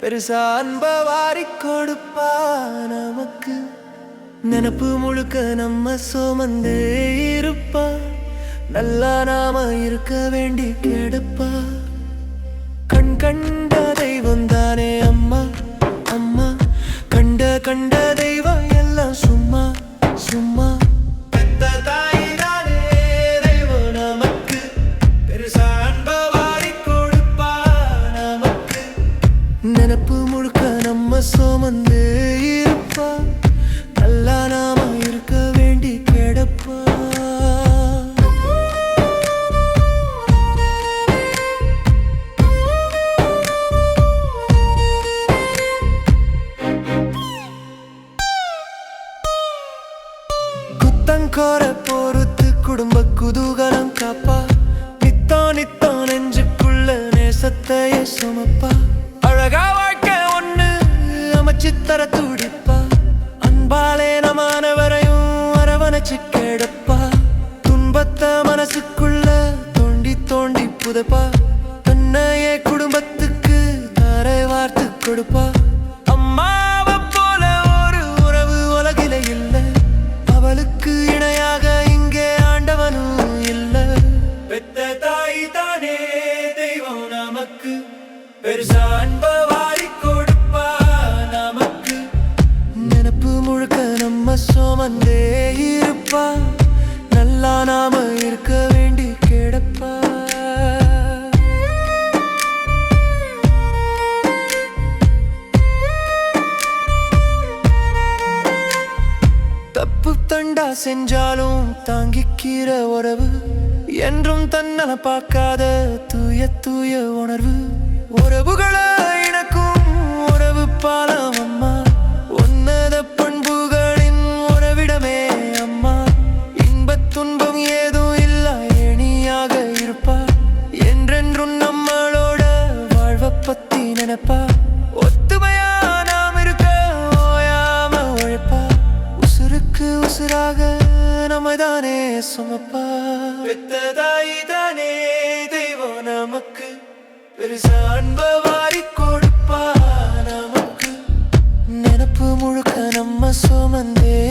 பெருசா அன்ப வாரிக் கொடுப்பா நமக்கு. நினப்பு முழுக்க நம்ம சுமந்தே இருப்பா. நல்லா நாம இருக்க வேண்டி கெடுப்பா. கண் கண்ட தெய்வம் தானே அம்மா அம்மா. கண்ட கண்ட தெய்வம் எல்லாம் சும்மா சும்மா. பெத்த தாய் தானே தெய்வம் நமக்கு. பெருசா அன்ப வாரிக் கொடுப்பா நமக்கு. நினப்பு முழுக்க நம்ம சுமந்து இருப்பா. நல்லா நாம இருக்க வேண்டி கிடப்பா. குத்தங்கோர பொறுத்து குடும்ப குதூகலம் காப்பா. நித்தோ நித்தோ நெஞ்சுக்குள்ள நேசத்தையே சுமப்பா. அழகா வாழ்க்கை ஒண்ணு அமைச்சு தர துடிப்பா. அன்பாலே நமானவரையும் அரவணைச்சு கெடுப்பா. துன்பத்தை மனசுக்குள்ள தோண்டி தோண்டி புதைப்பா. தன்னையே குடும்பத்துக்கு தாரை வார்த்து கொடுப்பா. அம்மாவை போல ஒரு உறவு உலகில இல்லை. அவளுக்கு இணையாக இங்கே ஆண்டவனும் இல்லை. பெத்த தாய் தானே தெய்வம் நமக்கு. பெருசா அன்ப வாரிக் கொடுப்பா நமக்கு. நினப்பு முழுக்க நம்ம சுமந்தே இருப்பா. நல்லா நாம இருக்க வேண்டி கிடப்பா. தப்பு தண்டா செஞ்சாலும் தாங்கிக்கிற உறவு. என்றும் தன்னல பார்க்காத தூய தூய உணர்வு. உறவுகளை இணக்கும் உறவு பாலம் அம்மா. உன்னத பண்புகளின் உறவிடமே அம்மா. இன்பத் துன்பம் ஏதும் இல்ல எணியாக இருப்பா. என்றென்றும் நம்மளோட வாழ்வை பத்தி நினைப்பா. ஒத்துமையா நாம் இருக்க ஓயாம உழைப்பா. உசுருக்கு உசுராக நம்ம தானே சுமப்பா. பெத்த தாய் தானே தெய்வம் நமக்கு. பெருசா அன்ப வாரிக் கொடுப்பா நமக்கு. நினப்பு முழுக்க நம்ம சுமந்தே